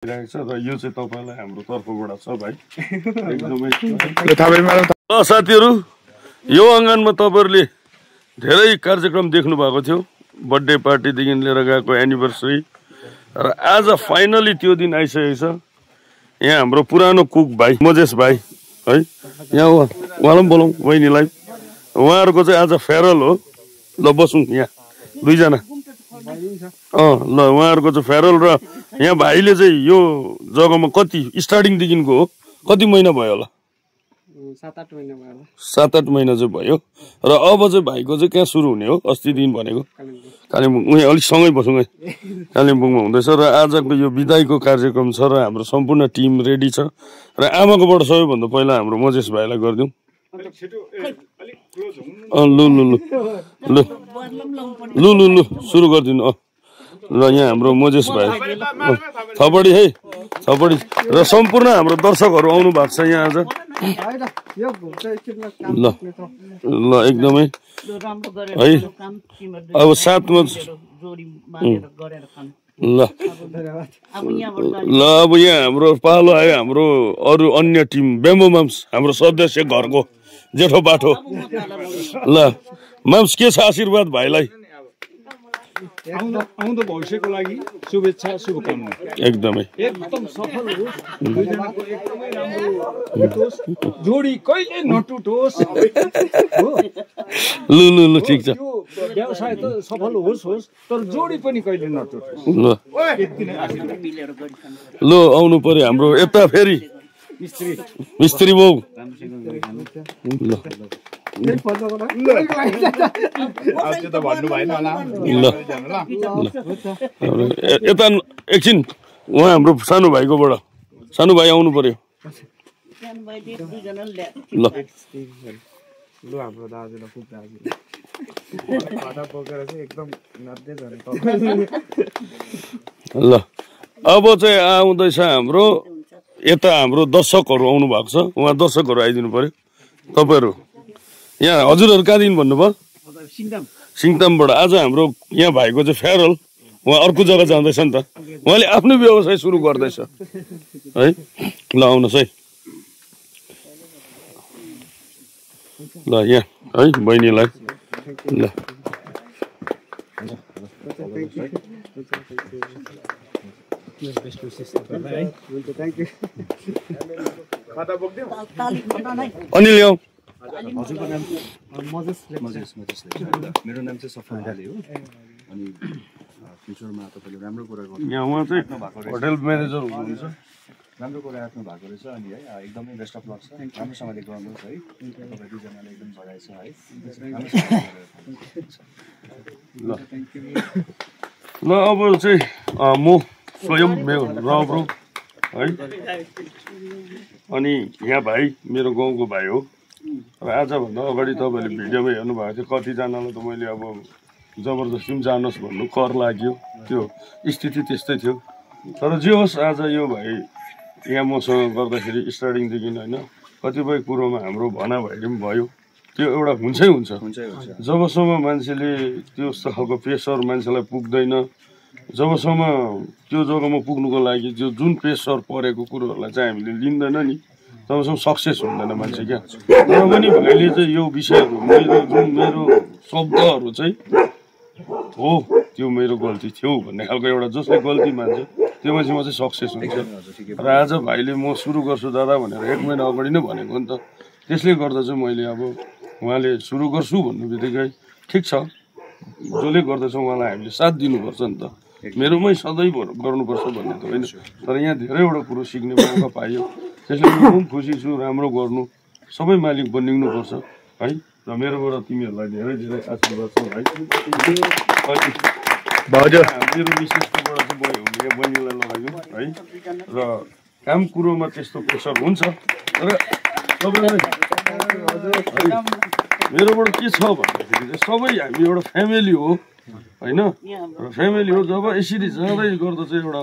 छ र यो चाहिँ तपाईलाई हाम्रो तर्फबाट छ भाइ एकदमै साथीहरु यो अङ्गनमा तपाईहरुले धेरै कार्यक्रम देख्नु भएको थियो बर्थडे पार्टी देखि लिएर गएको एनिभर्सरी र आज फाइनली त्यो दिन आइसकेको छ यहाँ हाम्रो पुरानो कुक भाइ मजेस भाइ है यहाँ उहाँलाई बोलाउँ बहिनीलाई उहाँहरुको चाहिँ आज फेरल हो ल बसौँ यहाँ दुई जना ल उहाँहरुको चाहिँ फेरल र यहाँ भाइले चाहिँ यो जग्गामा कति स्टार्टिङ देखिको हो कति महिना भयो होला 7-8 महिना भयो 7-8 महिना चाहिँ भयो र अब चाहिँ भाइको चाहिँ कहाँ सुरु हुने हो अस्ति दिन भनेको कालिम्पोङ उही अलिक सँगै बसौँ है कालिम्पोङमा हुँदैछ र आजको यो बिदाईको कार्यक्रम छ र हाम्रो सम्पूर्ण टिम रेडी छ र आमाकोबाट सबैभन्दा पहिला हाम्रो मजेस भाइलाई गरिदिउँ लु सुरु गरिदिनु ल यहाँ हाम्रो मजेस भाइ थपडी है थपडी र सम्पूर्ण हाम्रो दर्शकहरू आउनु भएको छ यहाँ आज ल एकदमै है अब साथमा ल अब यहाँ हाम्रो पालो आयो हाम्रो अरू अन्य टिम बेम्बो माम्स हाम्रो सदस्य घरको जेठो बाठो ल माम्स के छ आशीर्वाद भाइलाई आउँदो भविष्यको लागि शुभेच्छा शुभकामना एकदमै एकदम सफल होस् दुईजनाको एकदमै राम्रो होस् जोडी कहिले नटुटोस् हो लु ठीक छ यो व्यवसाय त सफल होस् तर जोडी पनि कहिले नटुटोस् ल आउनु पर्यो हाम्रो यता फेरि मिस्त्री बाउ ल यता एकछिन उहाँ हाम्रो सानो भाइकोबाट सानो भाइ आउनु पर्यो ल हाम्रो दाजुलाई खुब दाजु ल अब चाहिँ आउँदैछ हाम्रो यता हाम्रो दर्शकहरू आउनु भएको छ उहाँ दर्शकहरू आइदिनु पर्यो तपाईहरु यहाँ हजुरहरु कहाँदेखि भन्नुभयो सिङतामबाट आज हाम्रो यहाँ भाइको चाहिँ फेरल उहाँ अर्को जग्गा जाँदैछ नि त उहाँले आफ्नो व्यवसाय सुरु गर्दैछ है ल आउनुहोस् है ल यहाँ है बहिनीलाई ल अनिल ल्याऊ मेरो नाम चाहिँ सफल डाले हो अनि फ्युचरमा तपाईले राम्रो कुरा गर्नु यहाँ उहाँ चाहिँ होटल म्यानेजर हुनुहुन्छ राम्रो कुरा आफ्नो भएको रहेछ अनि है एकदमै बेस्ट अफ लक छ राम्रोसँगले गर्नुहोस् है तपाईँ दुईजनाले एकदम बधाई छ है ल अब चाहिँ म स्वयं मेरो रब्रो है अनि यहाँ भाइ मेरो गाउँको भाइ हो र आजभन्दा अगाडि तपाईँले भिडियोमा हेर्नु भएको थियो कतिजनालाई त मैले अब जबरजस्ती पनि जानुहोस् भन्नु कर लाग्यो त्यो स्थिति त्यस्तै थियो तर जे होस् आज यो भाइ यहाँ मसँग गर्दाखेरि स्टार्टिङदेखि होइन कतिपय कुरोमा हाम्रो भनाभैली पनि भयो त्यो एउटा हुन्छै हुन्छ जबसम्म मान्छेले त्यो खालको प्रेसर मान्छेलाई पुग्दैन जबसम्म त्यो जग्गामा पुग्नुको लागि जो जुन प्रेसर परेको कुरोहरूलाई चाहिँ हामीले लिँदैन नि तबसम्म सक्सेस हुँदैन मान्छे क्या तर पनि भाइले चाहिँ यो विषयहरू मेरो शब्दहरू चाहिँ हो त्यो मेरो गल्ती थियो भन्ने खालको एउटा जसले गल्ती मान्छ त्यो मान्छेमा चाहिँ सक्सेस हुन्छ र आज भाइले म सुरु गर्छु दादा भनेर 1 महिना अगाडि नै भनेको नि त त्यसले गर्दा चाहिँ मैले अब उहाँले सुरु गर्छु भन्नु बित्तिकै ठिक छ जसले गर्दैछ उहाँलाई हामीले साथ दिनुपर्छ नि त मेरोमै सधैँ गर्नुपर्छ भन्ने त होइन तर यहाँ धेरैवटा कुरो सिक्ने मौका पाइयो त्यसले म पनि खुसी छु राम्रो गर्नु सबै मालिक बनिनुपर्छ है र मेरोबाट तिमीहरूलाई धेरै धेरै आशीर्वाद छ भाइ मेरो विशेषताबाट चाहिँ बहिनीलाई लगाइदिउँ है र काम कुरोमा त्यस्तो प्रेसर हुन्छ र तपाईँलाई मेरोबाट के छ भन्दाखेरि चाहिँ सबै हामी एउटा फ्यामिली हो होइन र फ्यामिली हो जब यसरी जाँदै गर्दा चाहिँ एउटा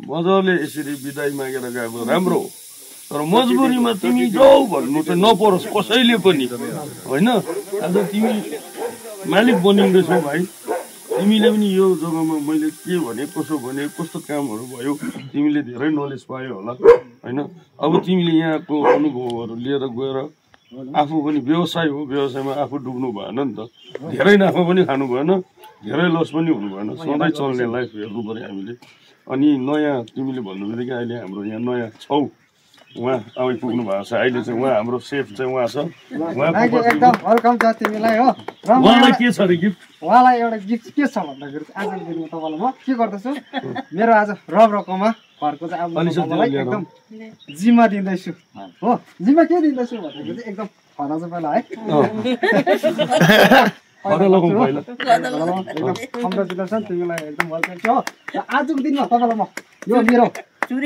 मजाले यसरी बिदाई मागेर गएको राम्रो हो तर मजबुरीमा तिमी जाऊ भन्नु चाहिँ नपरोस् कसैले पनि होइन आज तिमी मालिक बनिँदैछौ भाइ तिमीले पनि यो जग्गामा मैले के भने कसो भने कस्तो कामहरू भयो तिमीले धेरै नलेज पायो होला होइन। अब तिमीले यहाँको अनुभवहरू लिएर गएर आफू पनि व्यवसाय हो, व्यवसायमा आफू डुब्नु भएन नि त, धेरै नाफा पनि खानु भएन, धेरै लस पनि हुनु भएन, सधैँ चल्ने लाइफ हेर्नु पऱ्यो हामीले। अनि नयाँ तिमीले भन्नु बित्तिकै अहिले हाम्रो यहाँ नयाँ छौ उहाँ आइपुग्नु भएको छ, अहिले चाहिँ उहाँ हाम्रो सेफ चाहिँ उहाँ छ, एकदम वेलकम छ तिमीलाई हो। र उहाँलाई के छ अरे गिफ्ट? उहाँलाई एउटा गिफ्ट के छ भन्दाखेरि आजको दिनमा तपाईँलाई म के गर्दैछु, मेरो आज रकमा घरको चाहिँ अब तपाईँलाई एकदम जिम्मा दिँदैछु हो। जिम्मा के दिँदैछु भन्दाखेरि चाहिँ एकदम खरा चाहिँ पहिला है एकदम कङ्ग्रेचुलेसन तिमीलाई एकदम वेलकम छ हो। र आजको दिनमा तपाईँलाई म यो मेरो यो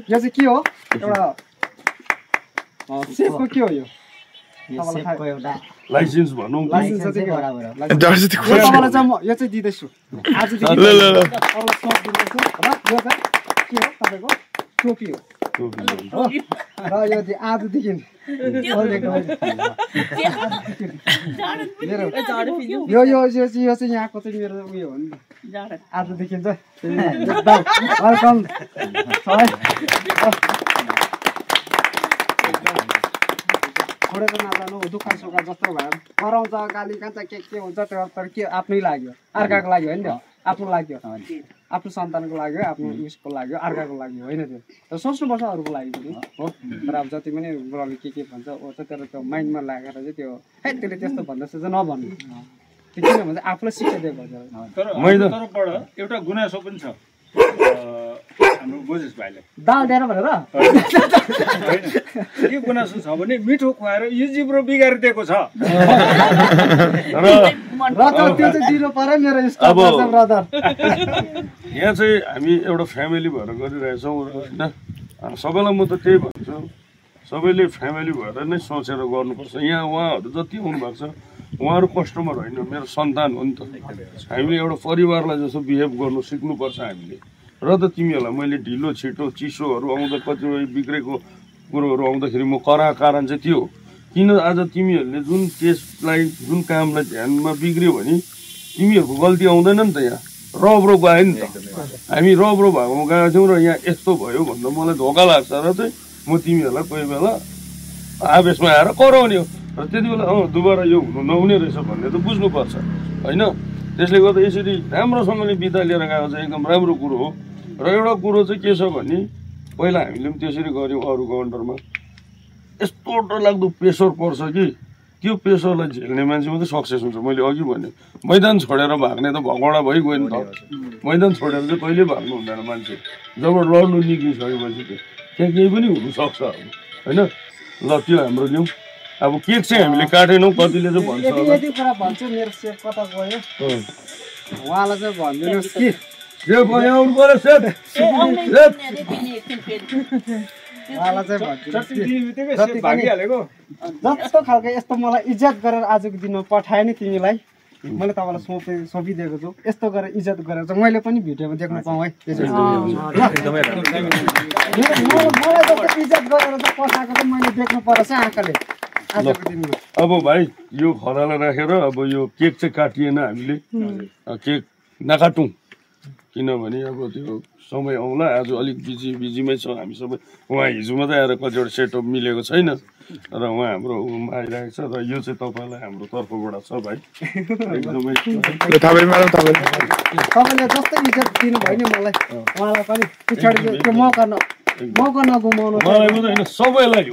चाहिँ के हो एउटा सेफको के हो यो लाइसेन्स भनौँ तपाईँलाई चाहिँ म यो चाहिँ दिँदैछु आजदेखि तपाईँलाई सप दिँदैछु र यो चाहिँ के हो तपाईँको टोपी हो र यो आजदेखि मेरो यो चाहिँ यहाँको चाहिँ मेरो उयो हो नि आजदेखि चाहिँ एकदम वेलकम छोडेर नजानु दुःख सुख जस्तो भयो कराउँछ गाली खान्छ के हुन्छ त्यो तर के आफ्नै लाग्यो अर्काको लागि होइन त्यो आफ्नो लाग्यो आफ्नो सन्तानको लाग्यो आफ्नो उयसको लाग्यो अर्काको लाग्यो होइन त्यो तर सोच्नुपर्छ अरूको लागि पनि हो। तर अब जति पनि बुढाले के भन्छ ओ चाहिँ तर त्यो माइन्डमा लागेर चाहिँ त्यो है त्यसले त्यस्तो भन्दैछ चाहिँ नभन्नु त्यो किन भन्छ आफूलाई शिक्षा दिएको हुन्छ। तर तरफबाट एउटा गुनासो पनि छ हाम्रो बोजेस भाइलाई दाल दिएर भनेर के गुनासो छ भने मिठो खुवाएर यो जिब्रो बिगारिदिएको छ त्यो चाहिँ दिनु पर्यो मेरो ब्रदर। यहाँ चाहिँ हामी एउटा फ्यामिली भएर गरिरहेछौँ होइन। सबैलाई म त त्यही भन्छु, सबैले फ्यामिली भएर नै सोचेर गर्नुपर्छ। यहाँ उहाँहरू जति आउनुभएको छ उहाँहरू कस्टमर होइन, मेरो सन्तान हो नि त। हामीले एउटा परिवारलाई जस्तो बिहेभ गर्नु सिक्नुपर्छ हामीले। र त तिमीहरूलाई मैले ढिलो छिटो चिसोहरू आउँदा कतिपय बिग्रेको कुरोहरू आउँदाखेरि म कारण चाहिँ त्यो किन आज तिमीहरूले जुन केसलाई जुन कामलाई ध्यानमा बिग्रियो भने तिमीहरूको गल्ती आउँदैन नि त। यहाँ रब्रो गयो नि त, हामी रब्रो भएको गएको थियौँ र यहाँ यस्तो भयो भन्दा मलाई धोका लाग्छ र चाहिँ म तिमीहरूलाई कोही बेला आवेशमा आएर कराउने हो र त्यति बेला दुबारा यो हुनु नहुने रहेछ भन्ने त बुझ्नुपर्छ होइन। त्यसले गर्दा यसरी राम्रोसँगले बिदा लिएर गएको चाहिँ एकदम राम्रो कुरो हो। र एउटा कुरो चाहिँ के छ भने पहिला हामीले पनि त्यसरी गऱ्यौँ अरूको अन्डरमा, यस्तो डरलाग्दो प्रेसर पर्छ कि त्यो प्रेसरलाई झेल्ने मान्छे मात्रै सक्सेस हुन्छ। मैले अघि भने मैदान छोडेर भाग्ने त भगौडा भइगयो नि त, मैदान छोडेर चाहिँ कहिले भाग्नु हुँदैन मान्छे। जब लड्नु निक्लिसकेपछि त्यहाँ केही पनि हुनसक्छ होइन। ल त्यो हाम्रो लिउँ। अब केक चाहिँ हामीले काटेनौँ, कतिले चाहिँ भन्छ यति कुरा भन्छु मेरो सेफ कता गयो उहाँलाई चाहिँ भनिदिनुहोस् कि सेफ आउनु पर्यो सेफ उहाँलाई चाहिँ जस्तो खालको यस्तो मलाई इज्जत गरेर आजको दिनमा पठाएँ नि तिमीलाई मैले तपाईँलाई सोपिदिएको छु। यस्तो गरेर इज्जत गरेर चाहिँ मैले पनि भिडियोमा देख्न पाऊँ है। मलाई जस्तो इज्जत गरेर चाहिँ पठाएको चाहिँ मैले देख्नु पर्छ आँखाले आजको दिनमा। अब भाइ यो खरालाई राखेर अब यो केक चाहिँ काटिएन हामीले, केक नकाटौँ किनभने अब त्यो समय आउँला। आज अलिक बिजीमै छ हामी सबै। उहाँ हिजो मात्रै आएर कतिवटा सेटअप मिलेको छैन र उहाँ हाम्रो आइरहेको छ र यो चाहिँ तपाईँलाई हाम्रो तर्फबाट छ भाइ एकदमै। तपाईँले जस्तो इज्जत दिनुभयो नि मलाई उहाँलाई पनि पछाडि त्यो मौका नगुमाउनु मलाई मात्रै होइन सबैलाई।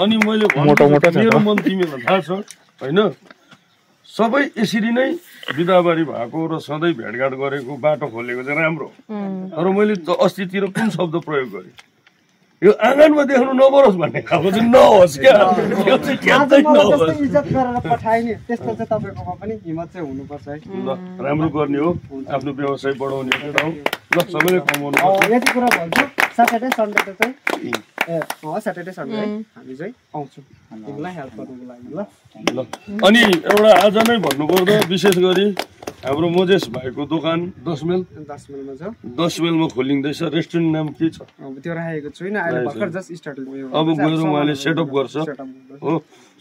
अनि मैले मेरो मन तिमीलाई थाहा छ होइन, सबै यसरी नै बिदाबारी भएको र सधैँ भेटघाट गरेको बाटो खोलेको चाहिँ राम्रो। तर मैले अस्तितिर कुन शब्द प्रयोग गरेँ, यो आँगनमा देख्नु नपरोस् भन्ने खालको चाहिँ नहोस् क्या। इज्जत गरेर पठाए नि त्यस्तो चाहिँ तपाईँकोमा पनि हिम्मत चाहिँ हुनुपर्छ है। ल राम्रो गर्ने हो, आफ्नो व्यवसाय बढाउने हो ल, सबैले कमाउनु। यति कुरा भन्छु स्याटरडे सन्डे चाहिँ स्याटरडे सन्डे हामी चाहिँ आउँछौँ तिमीलाई हेल्प गर्नुको लागि ल। अनि एउटा आज नै भन्नुपर्दा विशेष गरी हाम्रो मोजेस भाइको दोकान 10 माइल 10 माइलमा छ 10 माइलमा खोलिँदैछ रेस्टुरेन्ट नाम के छ अब त्यो राखेको छुइनँ अहिले भर्खर जस्ट स्टार्टिङ अब गएर उहाँले सेटअप गर्छ हो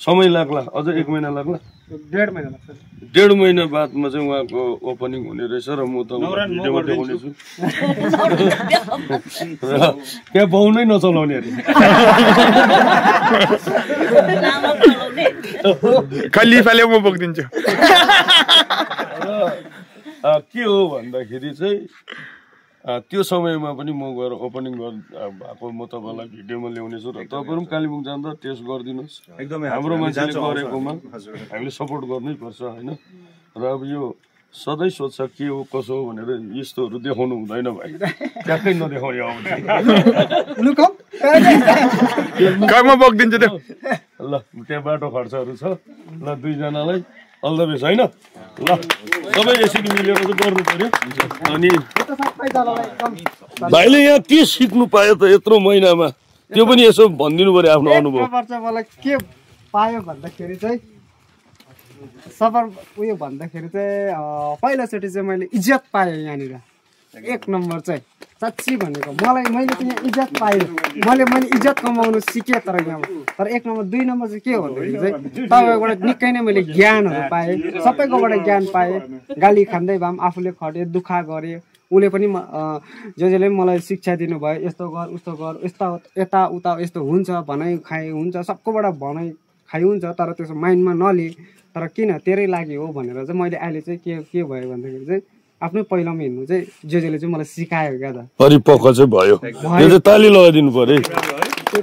समय लाग्ला अझ 1 महिना लाग्ला 1.5 महिना लाग्छ 1.5 महिना बादमा चाहिँ उहाँको ओपनिङ हुने रहेछ र म त भिडियोमा देखाउने छु त्यहाँ पाउनै नचलाउने अरे खलिफाले म बोकिदिन्छु के हो भन्दाखेरि चाहिँ त्यो समयमा पनि म गएर ओपनिङ भएको म तपाईँलाई भिडियोमा ल्याउने छु र तपाईँहरू पनि कालिम्पोङ जाँदा टेस्ट गरिदिनुहोस् एकदमै हाम्रो मान्छेले गरेकोमा हामीले सपोर्ट गर्नै पर्छ होइन र अब यो सधैँ सोध्छ के हो कसो हो भनेर यस्तोहरू देखाउनु हुँदैन भाइ ट्याक्कै नदेखाउने अब म बोकिदिन्छु त्यो ल त्यहाँ बाटो खर्चहरू छ ल दुईजनालाई अल द बेस्ट होइन ल सबै यसरी मिलेर चाहिँ गर्नु पर्यो अनि भाइले यहाँ के सिक्नु पायो त यत्रो महिनामा त्यो पनि यसो भनिदिनु पर्यो आफ्नो अनुभव मलाई के पायो भन्दाखेरि चाहिँ सफर उयो भन्दाखेरि चाहिँ पहिलोचोटि चाहिँ मैले इज्जत पाएँ यहाँनिर 1 नम्बर चाहिँ साँच्ची भनेको मैले चाहिँ यहाँ इज्जत पाएँ मैले इज्जत कमाउनु सिकेँ तर यहाँ तर 1 नम्बर 2 नम्बर चाहिँ के हो भन्दाखेरि चाहिँ तपाईँबाट निकै नै मैले ज्ञानहरू पाएँ सबैकोबाट ज्ञान पाएँ गाली खाँदै भए पनि आफूले खटेँ दुःख गरेँ उसले पनि जसले पनि मलाई शिक्षा दिनुभयो यस्तो गर उस्तो गर यता उता यस्तो हुन्छ भनाइ खाइ हुन्छ सबकोबाट भनाइ खाइ हुन्छ तर त्यसो माइन्डमा नलिए तर किन तेरै लागि हो भनेर चाहिँ मैले अहिले चाहिँ के भयो भन्दाखेरि चाहिँ आफ्नै पहिलामा हिँड्नु चाहिँ जसले चाहिँ मलाई सिकायो क्या त परिपक्व चाहिँ भयो यो चाहिँ ताली लगाइदिनु पर्यो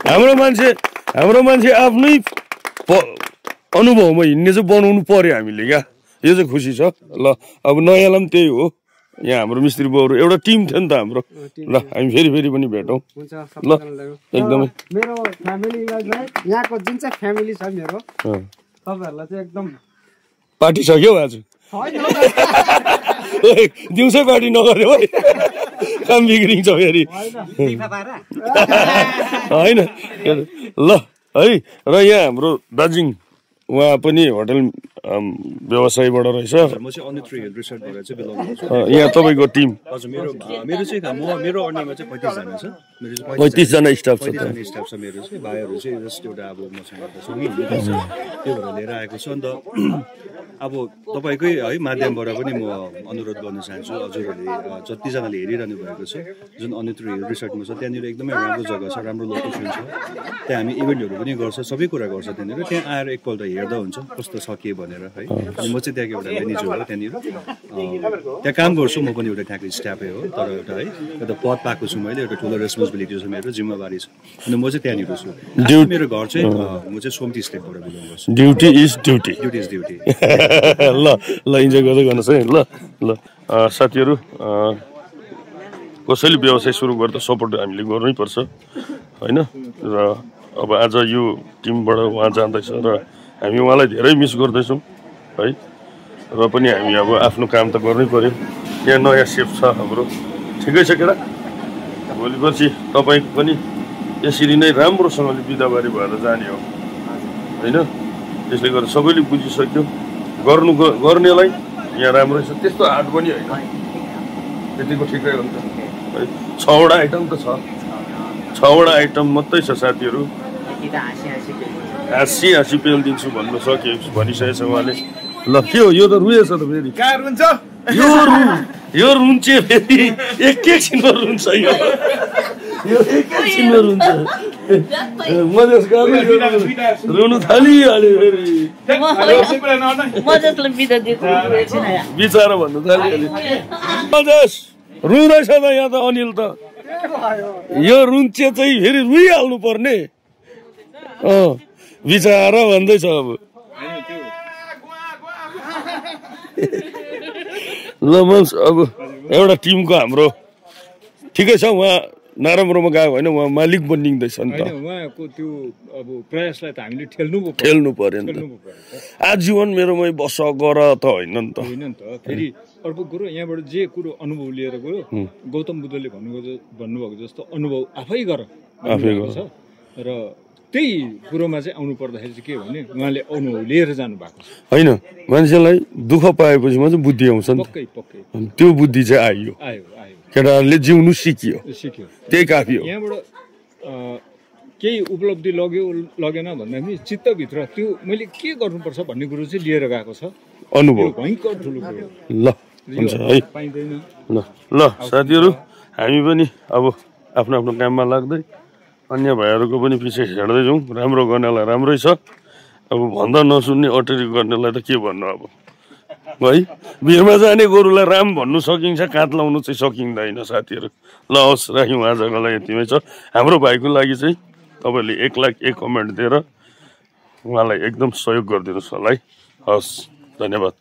हाम्रो मान्छे आफ्नै अनुभवमा हिँड्ने चाहिँ बनाउनु पर्यो हामीले क्या यो चाहिँ खुसी छ ल अब नयाँलाई पनि त्यही हो यहाँ हाम्रो मिस्त्री बाउहरू एउटा टिम थियो नि त हाम्रो ल हामी फेरि पनि भेटौँ ल एकदमै मेरो फ्यामिलीलाई यहाँको जुन चाहिँ फ्यामिली छ मेरो तपाईँहरूलाई चाहिँ एकदम पार्टी सक्यो आज दिउँसै पार्टी नगर्यो है काम बिग्रिन्छ फेरि होइन ल है र यहाँ हाम्रो दार्जिलिङ उहाँ पनि होटल व्यवसायबाट रहेछ म चाहिँ अनित्री हिल रिसोर्टबाट चाहिँ बिलोङ गर्छु यहाँ तपाईँको टिम हजुर मेरो चाहिँ मेरो अन्डरमा चाहिँ 35 जना छ मेरो चाहिँ 35 जना स्टाफ छ 35 जना स्टाफ छ मेरो चाहिँ भाइहरू चाहिँ जस्ट एउटा अब मसँग सँगै हिँड्नुपर्छ त्यो भएर लिएर आएको छु अन्त अब तपाईँकै है माध्यमबाट पनि म अनुरोध गर्न चाहन्छु हजुरहरूले जतिजनाले हेरिरहनु भएको छ जुन अनित्री हिल रिसोर्टमा छ त्यहाँनिर एकदमै राम्रो जग्गा छ राम्रो लोकेसन छ त्यहाँ हामी इभेन्टहरू पनि गर्छ सबै कुरा गर्छ त्यहाँनिर त्यहाँ आएर एकपल्ट हेर्दा हुन्छ कस्तो छ के भनेर है अनि म चाहिँ त्यहाँको एउटा म्यानेजर हो त्यहाँनिर त्यहाँ काम गर्छु म पनि एउटा त्यहाँको स्टाफै हो तर एउटा है एउटा पद पाएको छु मैले एउटा ठुलो रेस्पोन्सिबिलिटी छ मेरो जिम्मेवारी छ अनि म चाहिँ त्यहाँनिर छु मेरो घर चाहिँ म चाहिँ सोमती स्टेटबाट बिलोङ गर्छु ड्युटी इज ड्युटी ल इन्जोय गर्दै गर्नुहोस् है ल साथीहरू कसैले व्यवसाय सुरु गर्दा सपोर्ट हामीले गर्नै पर्छ होइन र अब आज यो टिमबाट उहाँ जाँदैछ र हामी उहाँलाई धेरै मिस गर्दैछौँ है र पनि हामी अब आफ्नो काम त गर्नै पर्यो यहाँ नयाँ सेफ छ हाम्रो ठिकै छ केटा भोलि पर्सि तपाईँको पनि यसरी नै राम्रोसँगले बिदाबारी भएर जाने हो होइन त्यसले गर्दा सबैले बुझिसक्यो गर्नेलाई यहाँ राम्रै छ त्यस्तो हार्ड पनि होइन त्यतिको ठिकै हो नि त है 6वटा आइटम त छ 6वटा आइटम मात्रै छ साथीहरू हाँसी पेलिदिन्छु भन्नु भनिसकेको छ उहाँले ल के हो यो त रुएछ त फेरि यो रुन्छ फेरि एकैछिनमा रुन्छ यो एकैछिनमा रुन्छ रुनु थालिहाल्यो फेरि बिचरा भन्नु थालिहाल्यो रुँदैछ त यहाँ त अनिल त यो रुन्चे चाहिँ फेरि रुइहाल्नु पर्ने बिचरा भन्दैछ अब ल अब एउटा टिमको हाम्रो ठिकै छ उहाँ नराम्रोमा गयो होइन उहाँ मालिक बनिँदैछ नि त उहाँको त्यो अब प्रयासलाई त हामीले ठेल्नु पर्यो नि त आजीवन मेरोमै बस गर त होइन नि त फेरि अर्को कुरो यहाँबाट जे कुरो अनुभव लिएर गयो गौतम बुद्धले भन्नुभएको जस्तो अनुभव आफै गर र त्यही कुरोमा चाहिँ आउनु पर्दाखेरि चाहिँ के भने उहाँले अनुभव लिएर जानु भएको छ। होइन, मान्छेलाई दुःख पाएपछि मात्रै बुद्धि आउँछ नि, पक्कै त्यो बुद्धि चाहिँ आयो। केटाहरूले जिउनु सिक्यो, त्यही काफी हो। यहाँबाट केही उपलब्धि लगेन भन्दाखेरि चित्तभित्र त्यो मैले के गर्नुपर्छ भन्ने कुरो चाहिँ लिएर गएको छ। अनुभव भयङ्कर ठुलो कुरो। ल हुन्छ है, पाइँदैन। ल साथीहरू, हामी पनि अब आफ्नो आफ्नो काममा लाग्दै अन्य भाइहरूको पनि पछि हिँड्दै जाउँ। राम्रो गर्नेलाई राम्रै छ, अब भन्दा नसुन्ने अटेरी गर्नेलाई त के भन्नु अब है। भिरमा जाने गोरुलाई राम भन्नु सकिन्छ, कात लाउनु चाहिँ सकिँदैन साथीहरू। ल हस्, राख्यौँ आजको लागि यतिमै छ। हाम्रो भाइको लागि चाहिँ तपाईँले 1 लाख 1 कमेन्ट दिएर उहाँलाई एकदम सहयोग गरिदिनुहोस् होला है। हस्, धन्यवाद।